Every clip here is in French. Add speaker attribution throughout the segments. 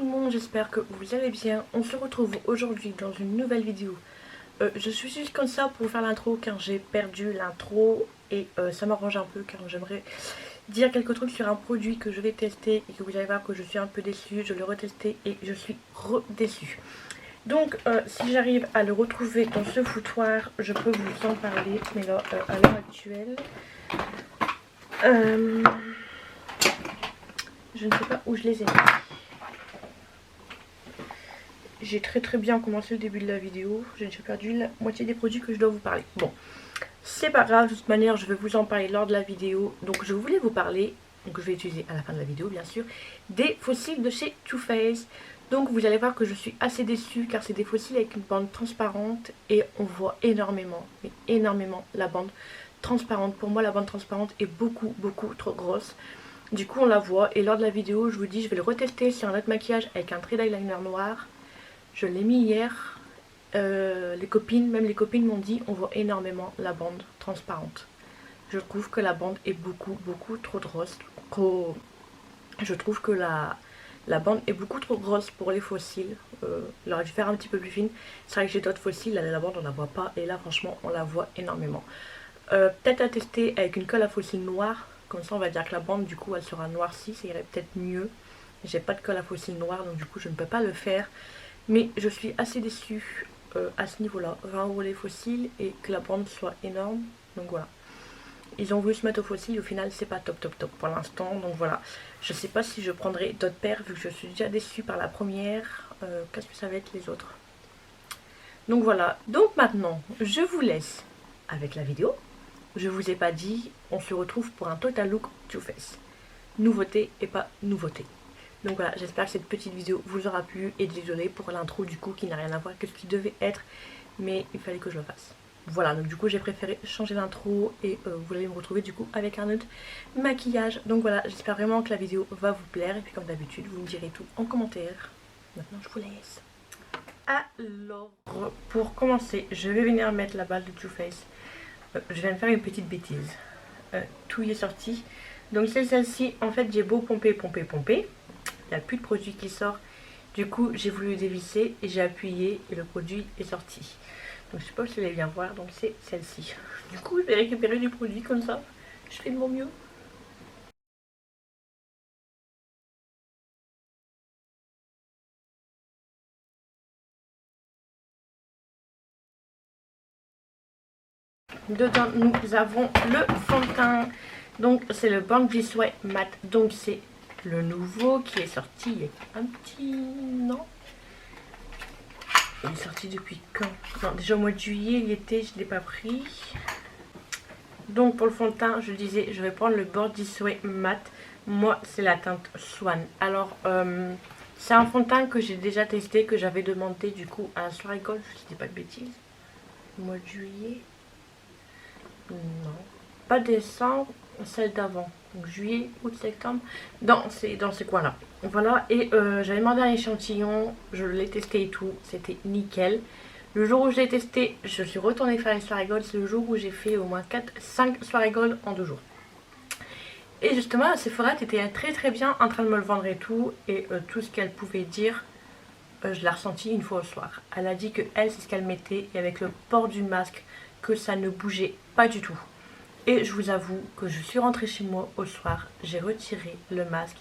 Speaker 1: le monde, j'espère que vous allez bien. On se retrouve aujourd'hui dans une nouvelle vidéo. Je suis juste comme ça pour faire l'intro car j'ai perdu l'intro et ça m'arrange un peu car j'aimerais dire quelques trucs sur un produit que je vais tester et que vous allez voir que je suis un peu déçue. Je l'ai retesté et je suis redéçue. Donc si j'arrive à le retrouver dans ce foutoir, je peux vous en parler. Mais là, à l'heure actuelle, je ne sais pas où je les ai mis. J'ai très bien commencé le début de la vidéo. J'ai déjà perdu la moitié des produits que je dois vous parler. Bon, c'est pas grave, de toute manière je vais vous en parler lors de la vidéo. Donc je voulais vous parler, donc je vais utiliser à la fin de la vidéo bien sûr, des fossiles de chez Too Faced. Donc vous allez voir que je suis assez déçue car c'est des fossiles avec une bande transparente et on voit énormément, mais énormément la bande transparente. Pour moi la bande transparente est beaucoup trop grosse. Du coup on la voit et lors de la vidéo je vous dis je vais le retester sur un autre maquillage avec un trait d'eyeliner noir. Je l'ai mis hier, même les copines m'ont dit on voit énormément la bande transparente. Je trouve que la bande est beaucoup trop grosse. Je trouve que la bande est beaucoup trop grosse pour les fossiles. Il aurait dû faire un petit peu plus fine. C'est vrai que j'ai d'autres fossiles, là, la bande on la voit pas et là franchement on la voit énormément. Peut-être à tester avec une colle à fossiles noire. Comme ça on va dire que la bande du coup elle sera noircie, ça irait peut-être mieux. J'ai pas de colle à fossiles noire donc du coup je ne peux pas le faire. Mais je suis assez déçue à ce niveau-là. 20 € les fossiles et que la bande soit énorme. Donc voilà. Ils ont voulu se mettre aux fossiles. Au final, c'est pas top pour l'instant. Donc voilà. Je sais pas si je prendrai d'autres paires vu que je suis déjà déçue par la première. Qu'est-ce que ça va être les autres? Donc voilà. Donc maintenant, je vous laisse avec la vidéo. Je vous ai pas dit, on se retrouve pour un total look Too Faced. Nouveauté et pas nouveauté. Donc voilà, j'espère que cette petite vidéo vous aura plu et désolée pour l'intro du coup qui n'a rien à voir avec ce qui devait être, mais il fallait que je le fasse. Voilà, donc du coup j'ai préféré changer l'intro et vous allez me retrouver du coup avec un autre maquillage. Donc voilà, j'espère vraiment que la vidéo va vous plaire et puis comme d'habitude vous me direz tout en commentaire. Maintenant je vous laisse. Alors, pour commencer, je vais venir mettre la balle de Too Faced. Je viens de faire une petite bêtise. Tout y est sorti. Donc c'est celle-ci, en fait j'ai beau pomper. Il n'y a plus de produit qui sort. Du coup, j'ai voulu dévisser et j'ai appuyé et le produit est sorti. Donc, je sais pas si vous allez bien voir. Donc, c'est celle-ci. Du coup, je vais récupérer du produit comme ça. Je fais de mon mieux. Dedans, nous avons le fond de teint. Donc, c'est le Bang Sweat Matte. Donc, c'est le nouveau qui est sorti il y a un petit... Non, il est sorti depuis quand? Non, déjà au mois de juillet, il était, je ne l'ai pas pris. Donc pour le fond de teint, je disais, je vais prendre le Body Sweat Matte. Moi, c'est la teinte Swan. Alors, c'est un fond de teint que j'ai déjà testé, que j'avais demandé du coup à la soirée golf, je ne dis pas de bêtises. Au mois de juillet. Non. Pas décembre, celle d'avant. Donc juillet, août, septembre. Dans ces coins-là. Voilà, et j'avais demandé un échantillon, je l'ai testé et tout, c'était nickel. Le jour où je l'ai testé, je suis retournée faire les soirées gold. C'est le jour où j'ai fait au moins 4-5 soirées gold en 2 jours. Et justement, Sephora était très bien en train de me le vendre et tout. Et tout ce qu'elle pouvait dire, je l'ai ressenti une fois au soir. Elle a dit que elle, c'est ce qu'elle mettait. Et avec le port du masque, que ça ne bougeait pas du tout. Et je vous avoue que je suis rentrée chez moi au soir. J'ai retiré le masque.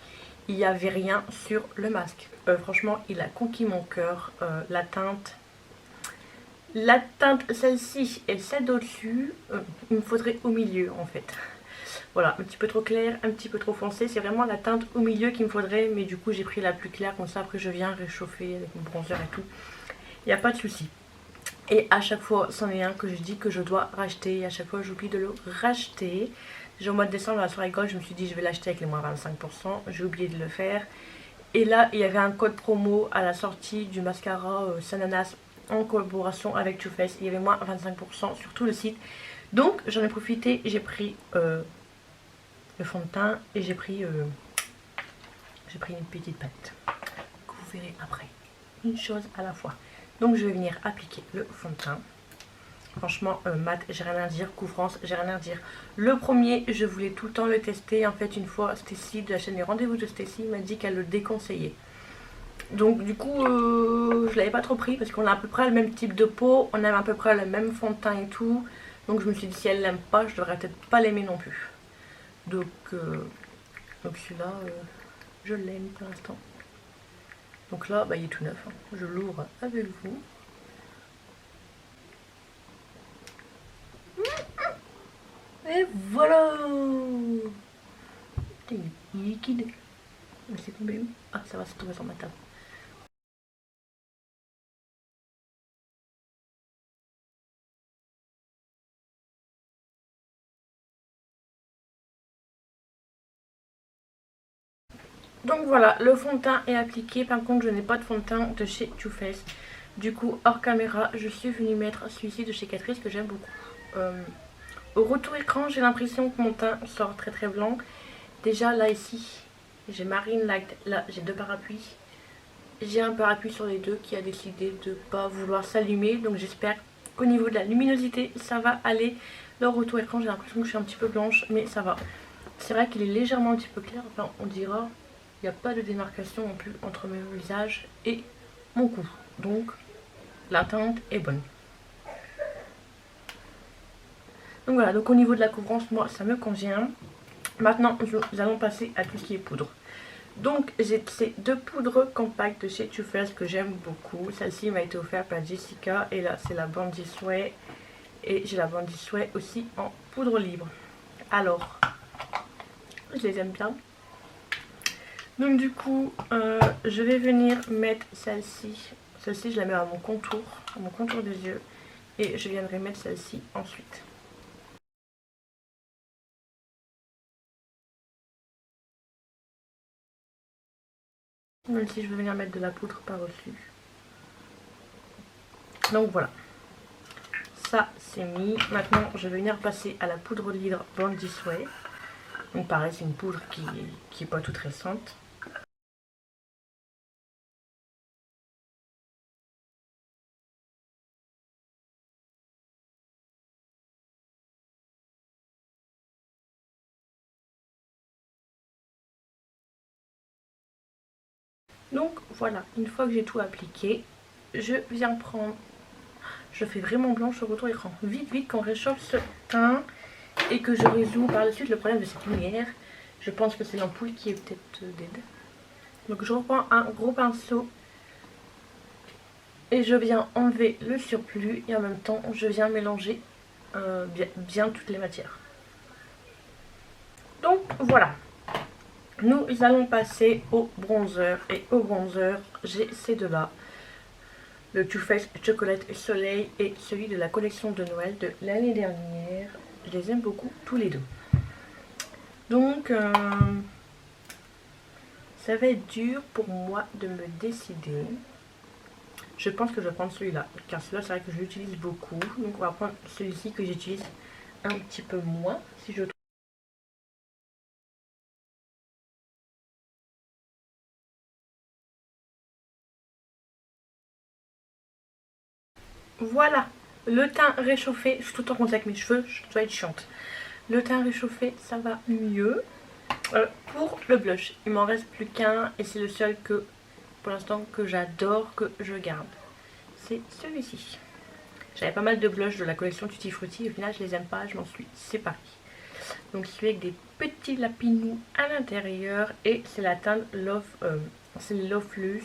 Speaker 1: Il n'y avait rien sur le masque. Franchement, il a conquis mon cœur. La teinte, celle-ci et celle d'au-dessus, il me faudrait au milieu en fait. Voilà, un petit peu trop clair, un petit peu trop foncé. C'est vraiment la teinte au milieu qu'il me faudrait. Mais du coup, j'ai pris la plus claire. Comme ça, après, je viens réchauffer avec mon bronzer et tout. Il n'y a pas de souci. Et à chaque fois, c'en est un que je dis que je dois racheter. Et à chaque fois, j'oublie de le racheter. Déjà au mois de décembre, à la soirée gold, je me suis dit je vais l'acheter avec les moins 25%. J'ai oublié de le faire. Et là, il y avait un code promo à la sortie du mascara Sananas en collaboration avec Too Faced. Il y avait moins 25% sur tout le site. Donc j'en ai profité, j'ai pris le fond de teint et j'ai pris une petite palette que vous verrez après. Une chose à la fois. Donc je vais venir appliquer le fond de teint. Franchement, mat, j'ai rien à dire. Couvrance, j'ai rien à dire. Le premier, je voulais tout le temps le tester. En fait, une fois, Stacy de la chaîne Les Rendez-vous de Stacy m'a dit qu'elle le déconseillait. Donc du coup je l'avais pas trop pris parce qu'on a à peu près le même type de peau, on aime à peu près le même fond de teint et tout. Donc je me suis dit si elle l'aime pas, je devrais peut-être pas l'aimer non plus. Donc, celui-là, je l'aime pour l'instant. Donc là, bah, il est tout neuf, hein. Je l'ouvre avec vous. Et voilà. Putain, il est liquide. Mais c'est tombé où? Ah, ça va, c'est tombé sur ma table. Donc voilà, le fond de teint est appliqué. Par contre, je n'ai pas de fond de teint de chez Too Faced. Du coup, hors caméra, je suis venue mettre celui-ci de chez Catrice que j'aime beaucoup. Au retour écran, j'ai l'impression que mon teint sort très très blanc. Déjà là ici, j'ai Marine Light, là j'ai 2 parapluies. J'ai un parapluie sur les deux qui a décidé de ne pas vouloir s'allumer. Donc j'espère qu'au niveau de la luminosité, ça va aller. Le retour écran, j'ai l'impression que je suis un petit peu blanche, mais ça va. C'est vrai qu'il est légèrement un petit peu clair. Enfin, on dira, il n'y a pas de démarcation non plus entre mon visage et mon cou. Donc la teinte est bonne. Donc voilà, donc au niveau de la couvrance, moi ça me convient. Maintenant, nous allons passer à tout ce qui est poudre. Donc j'ai ces 2 poudres compactes de chez Too Faced que j'aime beaucoup. Celle-ci m'a été offerte par Jessica et là c'est la Bandit Sway. Et j'ai la Bandit Sway aussi en poudre libre. Alors, je les aime bien. Donc du coup, je vais venir mettre celle-ci. Celle-ci je la mets à mon contour des yeux. Et je viendrai mettre celle-ci ensuite. Même si je vais venir mettre de la poudre par-dessus. Donc voilà. Ça c'est mis. Maintenant je vais venir passer à la poudre libre Bandit Sway. Donc pareil, c'est une poudre qui est pas toute récente. Donc voilà, une fois que j'ai tout appliqué, je viens prendre... Je fais vraiment blanche au retour écran. Vite, vite, quand on réchauffe ce teint et que je résous par la suite le problème de cette lumière. Je pense que c'est l'ampoule qui est peut-être dead. Donc je reprends un gros pinceau et je viens enlever le surplus et en même temps je viens mélanger bien toutes les matières. Donc voilà. Nous allons passer au bronzer. Et au bronzer, j'ai ces deux-là. Le Too Faced Chocolate Soleil et celui de la collection de Noël de l'année dernière. Je les aime beaucoup tous les deux. Donc, ça va être dur pour moi de me décider. Je pense que je vais prendre celui-là. Car celui-là, c'est vrai que je l'utilise beaucoup. Donc, on va prendre celui-ci que j'utilise un petit peu moins, si je trouve. Voilà, le teint réchauffé. Je suis tout le temps contente avec mes cheveux, je dois être chiante. Le teint réchauffé, ça va mieux. Pour le blush, il m'en reste plus qu'un et c'est le seul que, pour l'instant, que j'adore, que je garde. C'est celui-ci. J'avais pas mal de blushs de la collection Tutti Frutti, au final je les aime pas, je m'en suis séparée. Donc celui avec des petits lapinous à l'intérieur et c'est la teinte Love, c'est Love Plus,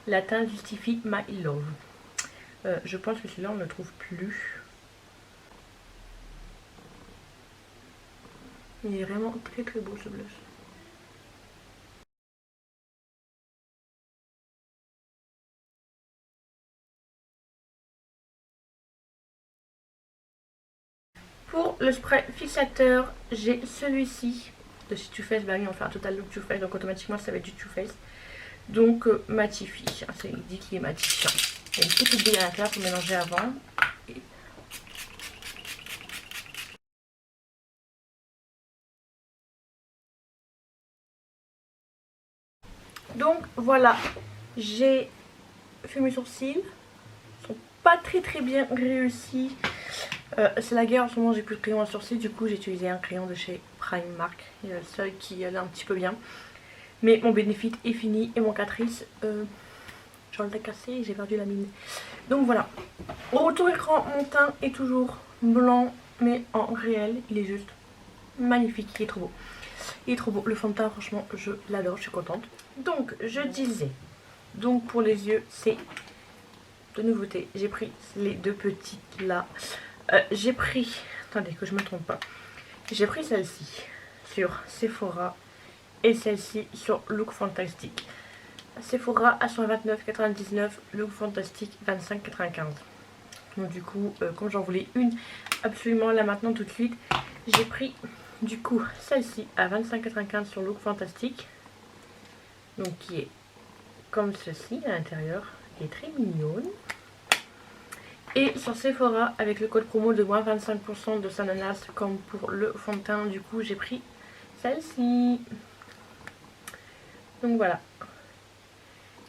Speaker 1: la teinte Justify My Love. Je pense que celui-là on ne le trouve plus. Il est vraiment très très beau ce blush. Pour le spray fixateur, j'ai celui-ci de chez Too Faced. Bah oui, on fait un total look Too Faced, donc automatiquement ça va être du Too Faced. Donc matifie, il dit qu'il est matifiant. Il y a une petite bille à l'intérieur pour mélanger avant. Et... donc voilà, j'ai fait mes sourcils. Ils sont pas très très bien réussis. C'est la guerre en ce moment, j'ai plus de crayon à sourcils. Du coup j'ai utilisé un crayon de chez Primark. Il y a le seul qui allait un petit peu bien. Mais mon Benefit est fini et mon Catrice Genre l'ai cassé et j'ai perdu la mine. Donc voilà. Au retour écran, mon teint est toujours blanc, mais en réel, il est juste magnifique. Il est trop beau. Il est trop beau. Le fond de teint, franchement, je l'adore. Je suis contente. Donc, je disais. Donc, pour les yeux, c'est de nouveauté. J'ai pris les deux petites là. J'ai pris... Attendez, que je me trompe pas. J'ai pris celle-ci sur Sephora et celle-ci sur Look Fantastic. Sephora à 129,99, Look Fantastic 25,95. Donc du coup, comme j'en voulais une absolument là maintenant tout de suite, j'ai pris du coup celle-ci à 25,95 sur Look Fantastic. Donc qui est comme ceci à l'intérieur, qui est très mignonne. Et sur Sephora avec le code promo de moins 25% de Sananas comme pour le fond de teint, du coup j'ai pris celle-ci. Donc voilà.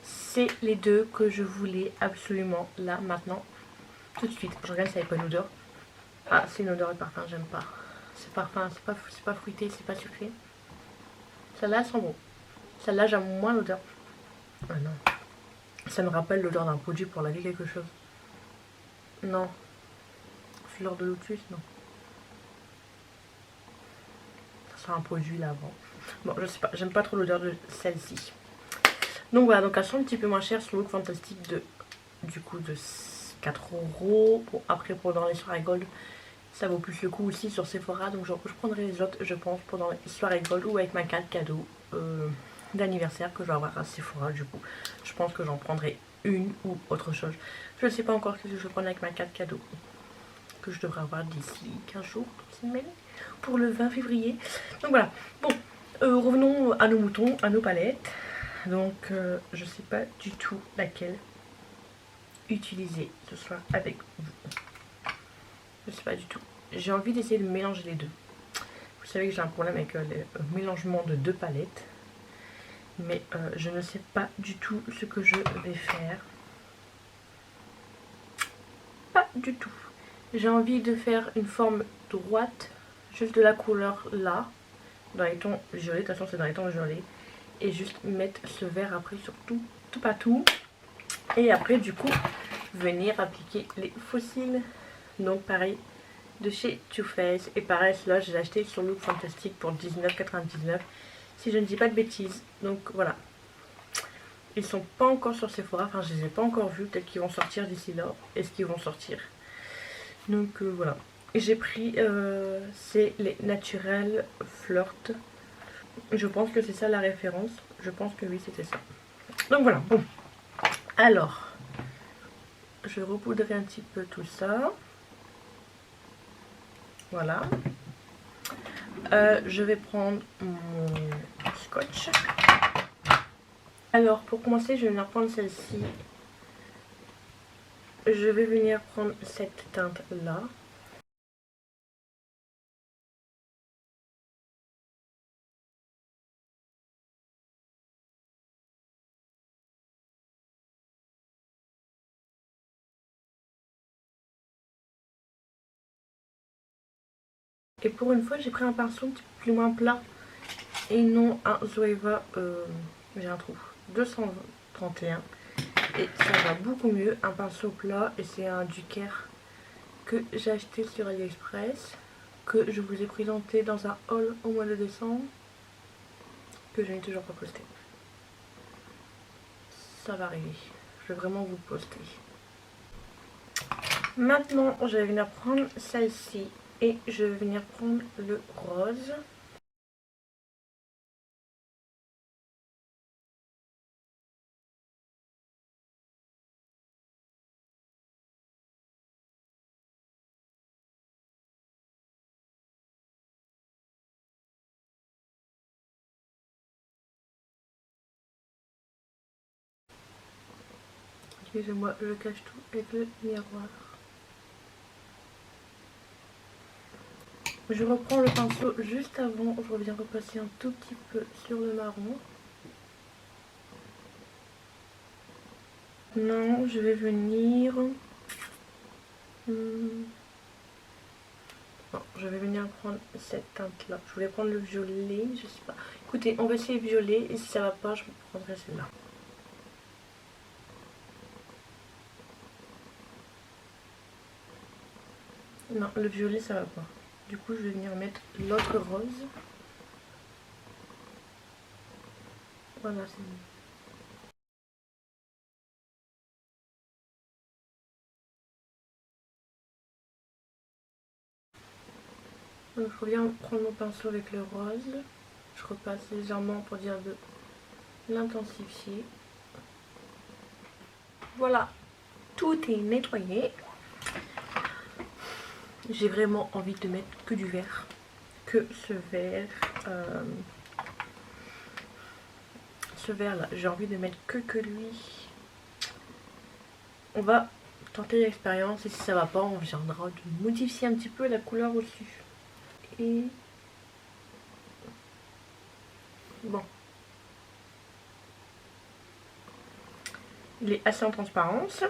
Speaker 1: C'est les deux que je voulais absolument là maintenant tout de suite. Je regarde si ça n'avait pas une odeur. Ah, c'est une odeur de parfum, j'aime pas. C'est parfum, c'est pas fruité, c'est pas sucré. Celle-là sent bon. Celle-là j'aime moins l'odeur. Ah non. Ça me rappelle l'odeur d'un produit pour laver quelque chose. Non. Fleur de lotus, non. Ça sent un produit là avant. Bon, je sais pas, j'aime pas trop l'odeur de celle-ci. Donc voilà, donc elles sont un petit peu moins chères sur Look Fantastic de du coup de 4 €. Bon, après pour dans les soirées gold, ça vaut plus le coup aussi sur Sephora. Donc je prendrai les autres, je pense, pendant les soirées gold ou avec ma carte cadeau d'anniversaire que je vais avoir à Sephora. Du coup, je pense que j'en prendrai une ou autre chose. Je ne sais pas encore ce que je vais prendre avec ma carte cadeau que je devrais avoir d'ici 15 jours, pour le 20 février. Donc voilà, bon, revenons à nos moutons, à nos palettes. Donc je sais pas du tout laquelle utiliser ce soir avec vous. Je sais pas du tout. J'ai envie d'essayer de mélanger les deux. Vous savez que j'ai un problème avec le mélangement de deux palettes. Mais je ne sais pas du tout ce que je vais faire. Pas du tout. J'ai envie de faire une forme droite, juste de la couleur là, dans les tons violets. De toute façon c'est dans les tons violets. Et juste mettre ce vert après sur tout partout. Et après du coup venir appliquer les fossiles. Donc pareil de chez Too Faced. Et pareil celui-là je l'ai acheté sur Look Fantastic pour 19,99 si je ne dis pas de bêtises. Donc voilà. Ils sont pas encore sur Sephora. Enfin je les ai pas encore vus. Peut-être qu'ils vont sortir d'ici là. Est-ce qu'ils vont sortir? Donc voilà. Et j'ai pris c'est les Naturel Flirt. Je pense que c'est ça la référence. Je pense que oui c'était ça. Donc voilà. Bon. Alors. Je repoudrerai un petit peu tout ça. Voilà. Je vais prendre mon scotch. Alors pour commencer je vais venir prendre celle-ci. Je vais venir prendre cette teinte là. Et pour une fois j'ai pris un pinceau un petit peu plus moins plat. Et non un Zoeva, j'ai un trou, 231. Et ça va beaucoup mieux, un pinceau plat. Et c'est un Ducaire que j'ai acheté sur AliExpress, que je vous ai présenté dans un haul au mois de décembre, que je n'ai toujours pas posté. Ça va arriver, je vais vraiment vous poster. Maintenant je vais venir prendre celle-ci et je vais venir prendre le rose. Excusez-moi, je cache tout avec le miroir. Je reprends le pinceau juste avant, je reviens repasser un tout petit peu sur le marron. Non, je vais venir... Non, je vais venir prendre cette teinte là. Je voulais prendre le violet, je sais pas. Écoutez, on va essayer le violet et si ça va pas, je prendrai celle-là. Non, le violet ça va pas. Du coup je vais venir mettre l'autre rose. Voilà, c'est bon. Donc je reviens prendre mon pinceau avec le rose. Je repasse légèrement pour dire de l'intensifier. Voilà, tout est nettoyé. J'ai vraiment envie de mettre que du vert. Que ce vert. Ce vert là, j'ai envie de mettre que lui. On va tenter l'expérience et si ça va pas, on viendra de modifier un petit peu la couleur au-dessus. Et bon, il est assez en transparence.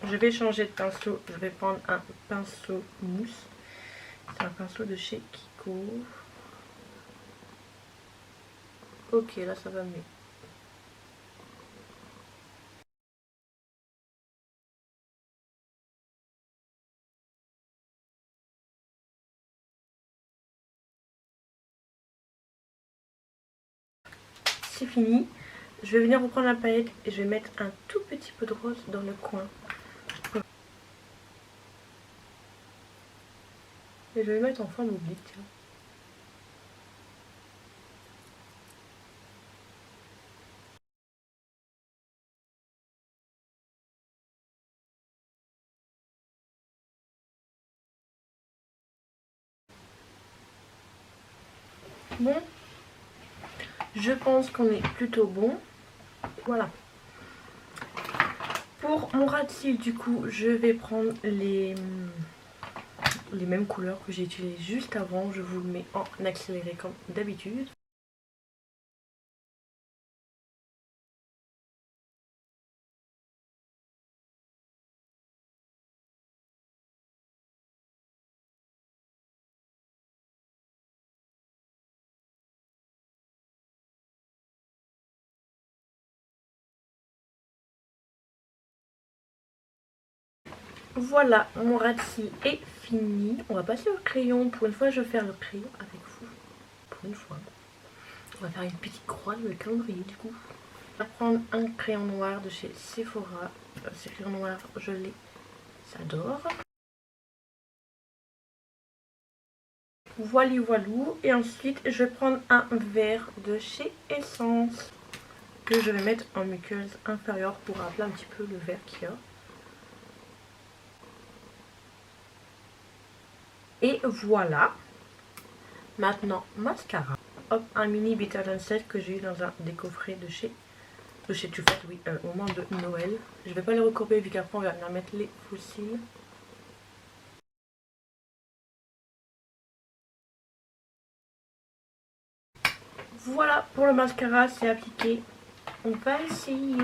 Speaker 1: Je vais changer de pinceau, je vais prendre un pinceau mousse. C'est un pinceau de chez Kiko. Ok, là ça va mieux. C'est fini. Je vais venir reprendre la paillette et je vais mettre un tout petit peu de rose dans le coin. Et je vais mettre en forme oblique, tiens. Bon, je pense qu'on est plutôt bon. Voilà. Pour mon ras de cils, du coup, je vais prendre les mêmes couleurs que j'ai utilisées juste avant. Je vous le mets en accéléré comme d'habitude. Voilà, mon ras de cils est fini. On va passer au crayon. Pour une fois, je vais faire le crayon avec vous. Pour une fois. On va faire une petite croix dans le calendrier du coup. On va prendre un crayon noir de chez Sephora. Ces crayons noirs, je les adore. Voilà, voilou. Et ensuite, je vais prendre un vert de chez Essence que je vais mettre en muqueuse inférieure pour rappeler un petit peu le vert qu'il y a. Et voilà. Maintenant, mascara. Hop, un mini Bitter Set que j'ai eu dans un des coffrets de chez Too Faced, oui, au moment de Noël. Je vais pas les recourber vu qu'après on va venir mettre les fossiles. Voilà pour le mascara, c'est appliqué. On va essayer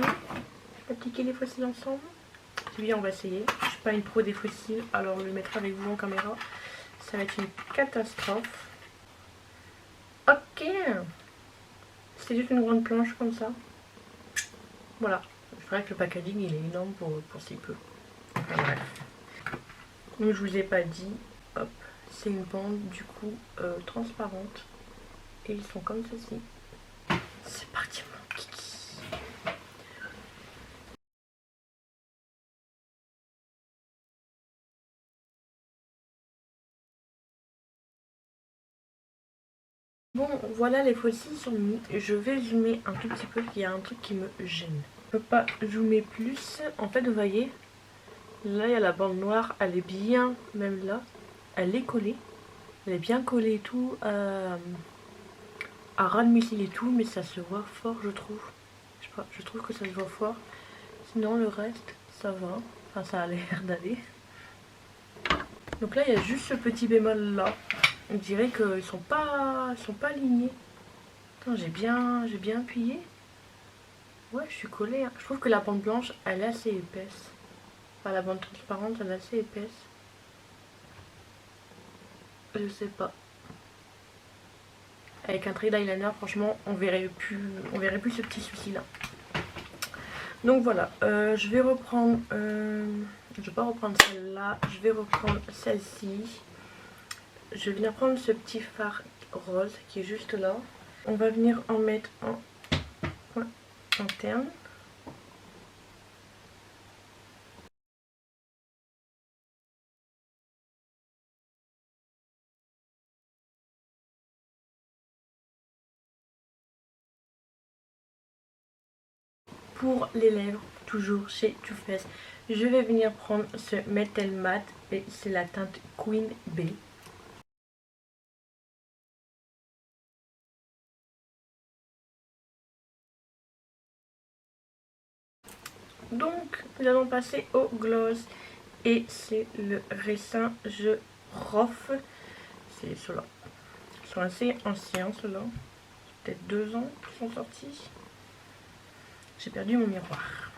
Speaker 1: d'appliquer les fossiles ensemble. Oui, on va essayer. Je suis pas une pro des fossiles, alors le mettre avec vous en caméra, ça va être une catastrophe. Ok. C'est juste une grande planche comme ça. Voilà. C'est vrai que le packaging il est énorme pour si peu. Enfin bref. Comme je vous ai pas dit, hop, c'est une bande du coup transparente. Et ils sont comme ceci. C'est parti mon kiki. Bon, voilà, les fossiles sont mis. Je vais zoomer un tout petit peu, il y a un truc qui me gêne. Je peux pas zoomer plus. En fait, vous voyez, là, il y a la bande noire. Elle est bien, même là, elle est collée. Elle est bien collée et tout, à ras de missile et tout, mais ça se voit fort, je trouve. Je sais pas, je trouve que ça se voit fort. Sinon, le reste, ça va. Enfin, ça a l'air d'aller. Donc là, il y a juste ce petit bémol là. On dirait qu'ils sont pas alignés. Attends, j'ai bien appuyé. Ouais, je suis collée. Hein. Je trouve que la bande blanche, elle est assez épaisse. Enfin, la bande transparente, elle est assez épaisse. Je sais pas. Avec un trait d'eyeliner, franchement, on verrait plus ce petit souci là. Donc voilà, je vais reprendre, je vais pas reprendre celle-là, je vais reprendre celle-ci. Je vais venir prendre ce petit fard rose qui est juste là. On va venir en mettre en point interne. Pour les lèvres, toujours chez Too Faced, je vais venir prendre ce Metal Matte et c'est la teinte Queen Bee. Donc nous allons passer au gloss et c'est le Raisin Je Roff. C'est ceux-là. Ils sont assez anciens ceux-là. Peut-être 2 ans qu'ils sont sortis. J'ai perdu mon miroir.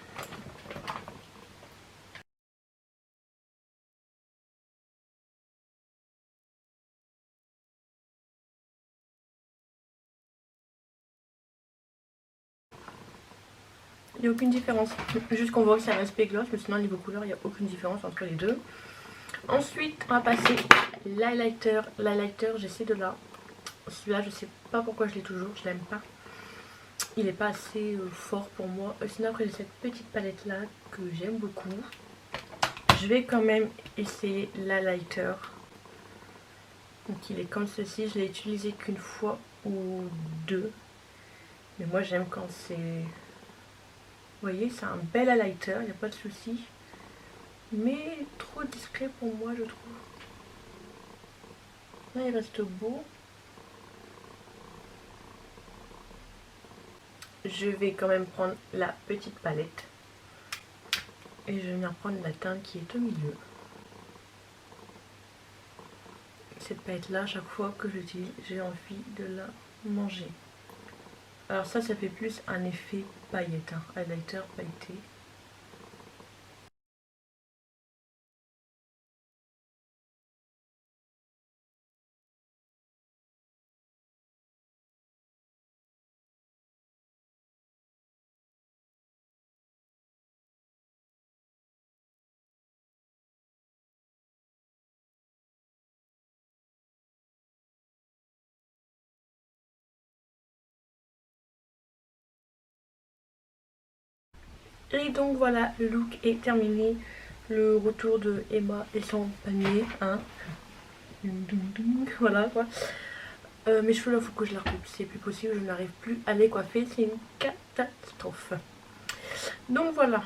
Speaker 1: Il n'y a aucune différence. Juste qu'on voit que c'est un aspect gloss, mais sinon niveau couleur, il n'y a aucune différence entre les deux. Ensuite, on va passer l'highlighter. L'highlighter, j'essaie de là. Celui-là, je sais pas pourquoi je l'ai toujours, je l'aime pas. Il n'est pas assez fort pour moi. Sinon, après, j'ai cette petite palette-là que j'aime beaucoup. Je vais quand même essayer l'highlighter. Donc, il est comme ceci. Je l'ai utilisé qu'une fois ou deux. Mais moi, j'aime quand c'est... Vous voyez, c'est un bel highlighter, il n'y a pas de souci. Mais trop discret pour moi, je trouve. Là, il reste beau. Je vais quand même prendre la petite palette. Et je vais venir prendre la teinte qui est au milieu. Cette palette là, chaque fois que j'utilise, j'ai envie de la manger. Alors ça fait plus un effet paillette, hein, highlighter pailleté. Et donc voilà, le look est terminé. Le retour de Emma et son panier, hein. Voilà quoi. Mes cheveux là, faut que je les recoupe, c'est plus possible, je n'arrive plus à les coiffer, c'est une catastrophe. Donc voilà.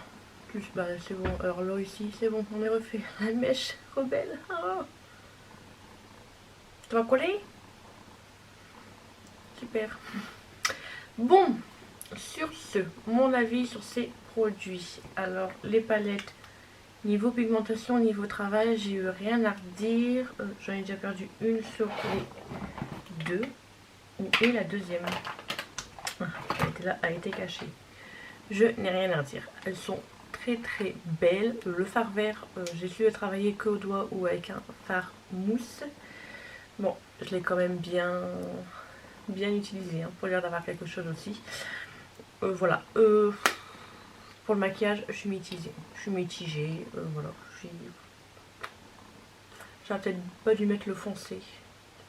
Speaker 1: Plus, bah c'est bon, alors là ici, c'est bon, on est refait. La mèche rebelle. Oh. Ça va coller? Super. Bon, sur ce, mon avis sur ces produits. Alors, les palettes, niveau pigmentation, niveau travail, j'ai eu rien à redire. J'en ai déjà perdu une sur les deux. Et la deuxième, qui était là, a été cachée. Je n'ai rien à redire. Elles sont très très belles. Le fard vert, j'ai su le travailler qu'au doigt ou avec un fard mousse. Bon, je l'ai quand même bien utilisé, hein, pour l'air d'avoir quelque chose aussi. Voilà. Pour le maquillage, je suis mitigée. Voilà. J'aurais peut-être pas dû mettre le foncé.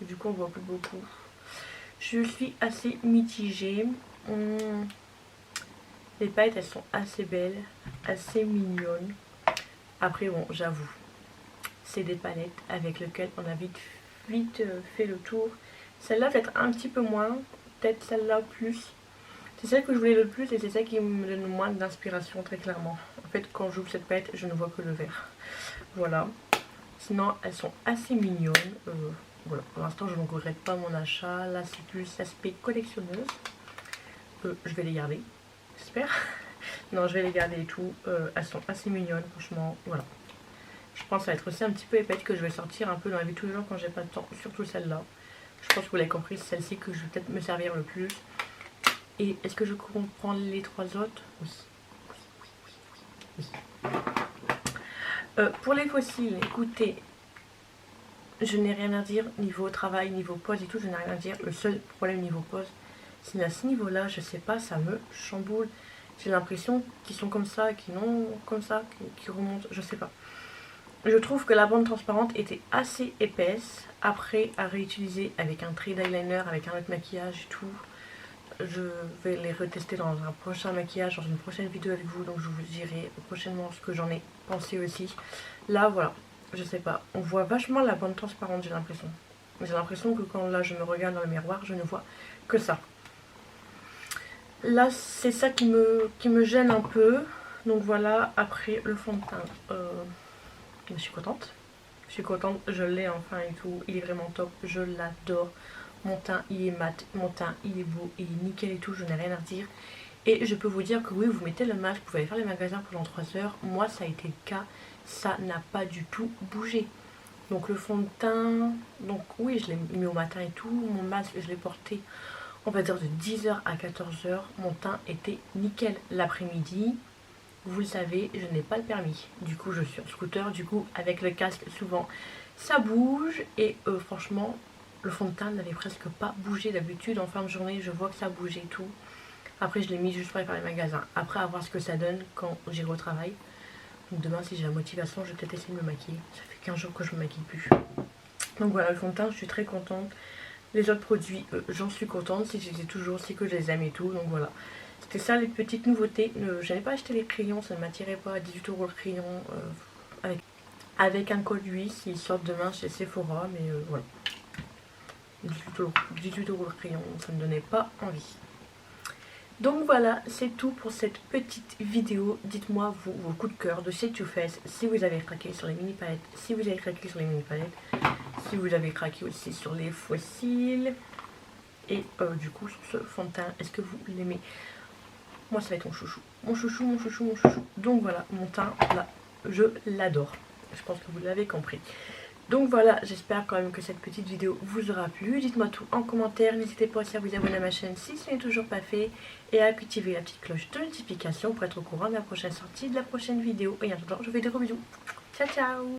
Speaker 1: Du coup, on voit plus beaucoup. Je suis assez mitigée. Les paillettes, elles sont assez belles, assez mignonnes. Après, bon, j'avoue, c'est des palettes avec lesquelles on a vite fait le tour. Celle-là, peut-être un petit peu moins. Peut-être celle-là plus. C'est celle que je voulais le plus et c'est celle qui me donne le moins d'inspiration, très clairement. En fait, quand j'ouvre cette palette, je ne vois que le vert. Voilà. Sinon, elles sont assez mignonnes. Voilà. Pour l'instant, je ne regrette pas mon achat. Là, c'est plus l'aspect collectionneuse. Je vais les garder. J'espère. Non, je vais les garder et tout. Elles sont assez mignonnes, franchement. Voilà. Je pense que ça va être aussi un petit peu épais que je vais sortir un peu dans la vie de tous les jours quand j'ai pas de temps. Surtout celle-là. Je pense que vous l'avez compris, c'est celle-ci que je vais peut-être me servir le plus. Et est-ce que je comprends les trois autres? Oui. Pour les fossiles, écoutez, je n'ai rien à dire niveau travail, niveau pose et tout, je n'ai rien à dire. Le seul problème niveau pose, c'est à ce niveau-là, je sais pas, ça me chamboule. J'ai l'impression qu'ils sont comme ça, qui non comme ça, qui remontent, je sais pas. Je trouve que la bande transparente était assez épaisse. Après, à réutiliser avec un trait d'eyeliner, avec un autre maquillage et tout. Je vais les retester dans un prochain maquillage, dans une prochaine vidéo avec vous. Donc je vous dirai prochainement ce que j'en ai pensé aussi. Là, voilà, je sais pas. On voit vachement la bande transparente, j'ai l'impression. J'ai l'impression que quand là je me regarde dans le miroir, je ne vois que ça. Là, c'est ça qui me gêne un peu. Donc voilà, après le fond de teint, je suis contente. Je suis contente, je l'ai enfin et tout. Il est vraiment top, je l'adore. Mon teint il est mat, mon teint il est beau, il est nickel et tout, je n'ai rien à redire. Et je peux vous dire que oui, vous mettez le masque, vous pouvez aller faire les magasins pendant 3 heures. Moi ça a été le cas, ça n'a pas du tout bougé. Donc le fond de teint, donc oui je l'ai mis au matin et tout. Mon masque je l'ai porté on va dire de 10h à 14h. Mon teint était nickel. L'après-midi, vous le savez, je n'ai pas le permis. Du coup, je suis en scooter. Du coup, avec le casque, souvent, ça bouge. Et franchement, le fond de teint n'avait presque pas bougé. D'habitude, en fin de journée, je vois que ça bougeait et tout. Après, je l'ai mis juste pour aller faire les magasins. Après, à voir ce que ça donne quand j'irai au travail. Donc demain, si j'ai la motivation, je vais peut-être essayer de me maquiller. Ça fait 15 jours que je me maquille plus. Donc voilà, le fond de teint, je suis très contente. Les autres produits, j'en suis contente. Si je les ai toujours, c'est que je les aime et tout. Donc voilà. C'était ça les petites nouveautés. Je n'ai pas acheté les crayons, ça ne m'attirait pas. 18 € le crayon avec un code 8 s'ils sortent demain chez Sephora. Mais voilà. 18 € le crayon, ça ne me donnait pas envie. Donc voilà, c'est tout pour cette petite vidéo. Dites-moi vos coups de cœur de chez Too Faced. Si vous avez craqué sur les mini palettes, si vous avez craqué sur les mini palettes, si vous avez craqué aussi sur les fossiles. Et du coup sur ce fond de teint, est-ce que vous l'aimez? Moi ça va être mon chouchou. Mon chouchou, mon chouchou, mon chouchou. Donc voilà, mon teint là, je l'adore. Je pense que vous l'avez compris. Donc voilà, j'espère quand même que cette petite vidéo vous aura plu. Dites-moi tout en commentaire. N'hésitez pas aussi à vous abonner à ma chaîne si ce n'est toujours pas fait. Et à activer la petite cloche de notification pour être au courant de la prochaine sortie, de la prochaine vidéo. Et en attendant, je vous fais des gros bisous. Ciao ciao.